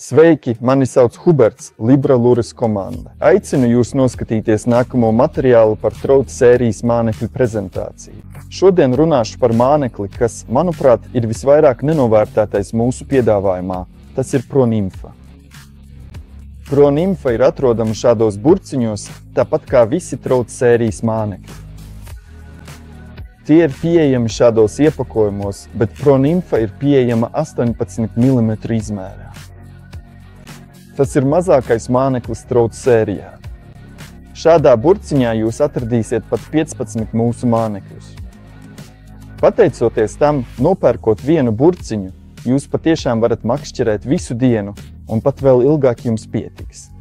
Sveiki, mani sauc Huberts, Libra Luris komanda. Aicinu jūs noskatīties nākamo materiālu par traucu sērijas mānekļu prezentāciju. Šodien runāšu par mānekli, kas, manuprāt, ir visvairāk nenovērtētais mūsu piedāvājumā. Tas ir pronimfa. Pronimfa ir atrodama šādos burciņos, tāpat kā visi traucu sērijas mānekļi. Tie ir pieejami šādos iepakojumos, bet pronimfa ir pieejama 18 mm izmērā. Tas ir mazākais māneklis traucu sērijā. Šādā burciņā jūs atradīsiet pat 15 mūsu mānekļus. Pateicoties tam, nopērkot vienu burciņu, jūs patiešām varat makšķerēt visu dienu, un pat vēl ilgāk jums pietiks.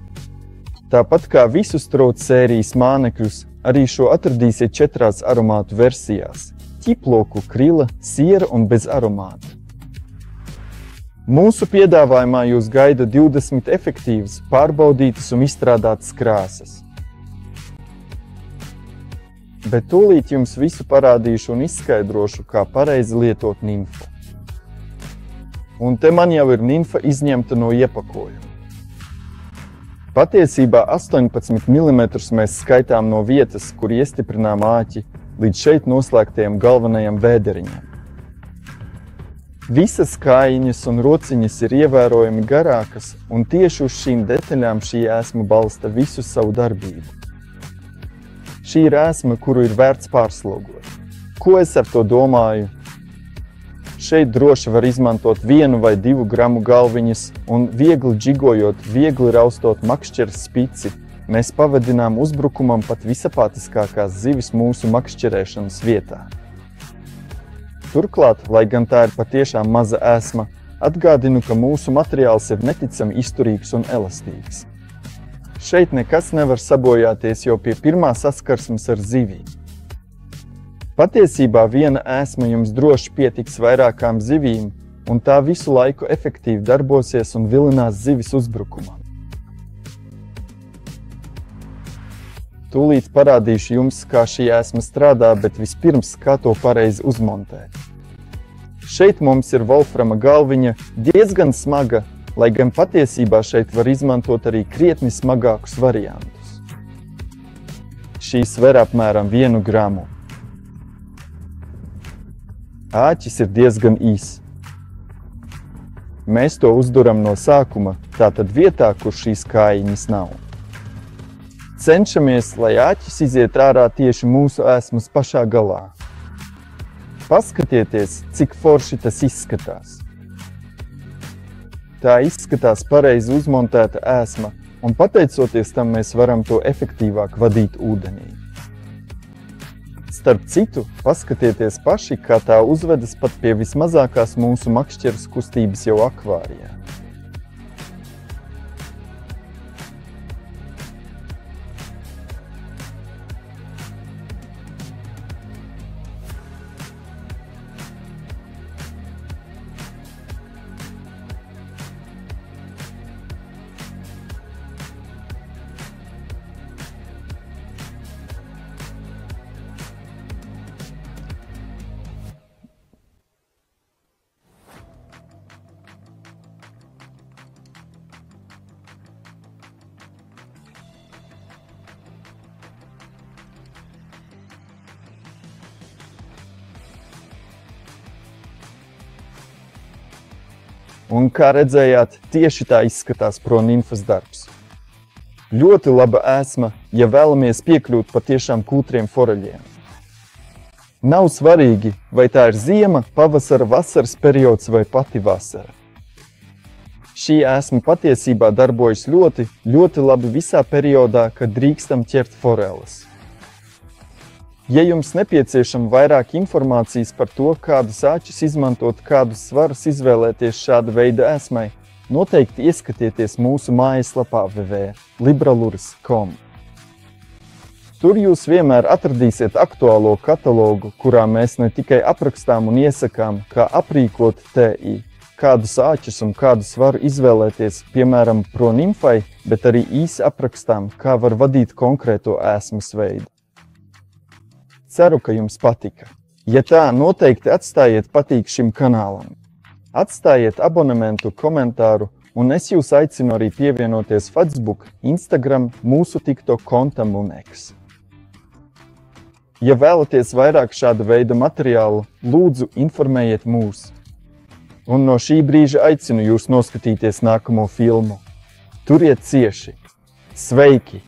Tāpat kā visus traucu sērijas mānekļus, arī šo atradīsiet 4 aromātu versijās – ķiploku, krila, siera un bez aromāta. Mūsu piedāvājumā jūs gaida 20 efektīvas, pārbaudītas un izstrādātas krāsas. Bet tūlīt jums visu parādīšu un izskaidrošu, kā pareizi lietot nimfu. Un te man jau ir nimfa izņemta no iepakojuma. Patiesībā 18 mm mēs skaitām no vietas, kur iestiprinām āķi, līdz šeit noslēgtajam galvenajam vēderiņam. Visas kājiņas un rociņas ir ievērojami garākas, un tieši uz šīm detaļām šī ēsma balsta visu savu darbību. Šī ir ēsma, kuru ir vērts pārslogot. Ko es ar to domāju? Šeit droši var izmantot 1 vai 2 gramu galviņas, un viegli džigojot, viegli raustot makšķeres spici, mēs pavadinām uzbrukumam pat visapātiskākās zivis mūsu makšķerēšanas vietā. Turklāt, lai gan tā ir patiešām maza ēsma, atgādinu, ka mūsu materiāls ir neticami izturīgs un elastīgs. Šeit nekas nevar sabojāties jau pie pirmā saskarsmes ar zivīm. Patiesībā viena ēsma jums droši pietiks vairākām zivīm, un tā visu laiku efektīvi darbosies un vilinās zivis uzbrukumam. Tūlīt parādīšu jums, kā šī ēsma strādā, bet vispirms, kā to pareizi uzmontēt. Šeit mums ir volframa galviņa, diezgan smaga, lai gan patiesībā šeit var izmantot arī krietni smagākus variantus. Šī sver apmēram 1 gramu. Āķis ir diezgan īss. Mēs to uzduram no sākuma, tātad vietā, kur šīs kājiņas nav. Cenšamies, lai āķis iziet ārā tieši mūsu ēsmas pašā galā. Paskatieties, cik forši tas izskatās. Tā izskatās pareizi uzmontēta ēsma, un pateicoties tam mēs varam to efektīvāk vadīt ūdenī. Starp citu, paskatieties paši, kā tā uzvedas pat pie vismazākās mūsu makšķeres kustības jau akvārijā. Un, kā redzējāt, tieši tā izskatās pronimfas darbs. Ļoti laba ēsma, ja vēlamies piekļūt patiešām kūtriem foreļiem. Nav svarīgi, vai tā ir ziema, pavasara, vasaras periods vai pati vasara. Šī ēsma patiesībā darbojas ļoti labi visā periodā, kad drīkstam ķert foreles. Ja jums nepieciešama vairāk informācijas par to, kādus āķus izmantot, kādus svarus izvēlēties šāda veida ēsmai, noteikti ieskatieties mūsu mājaslapā www.libraluris.com. Tur jūs vienmēr atradīsiet aktuālo katalogu, kurā mēs ne tikai aprakstām un iesakām, kā aprīkot TI, kādus āķus un kādu svaru izvēlēties, piemēram, pronimfai, bet arī īsi aprakstām, kā var vadīt konkrēto ēsmas veidu. Ceru, ka jums patika. Ja tā, noteikti atstājiet patīk šim kanālam. Atstājiet abonementu, komentāru un es jūs aicinu arī pievienoties Facebook, Instagram, mūsu TikTok kontam un X. Ja vēlaties vairāk šāda veida materiālu, lūdzu informējiet mūs. Un no šī brīža aicinu jūs noskatīties nākamo filmu. Turiet cieši! Sveiki!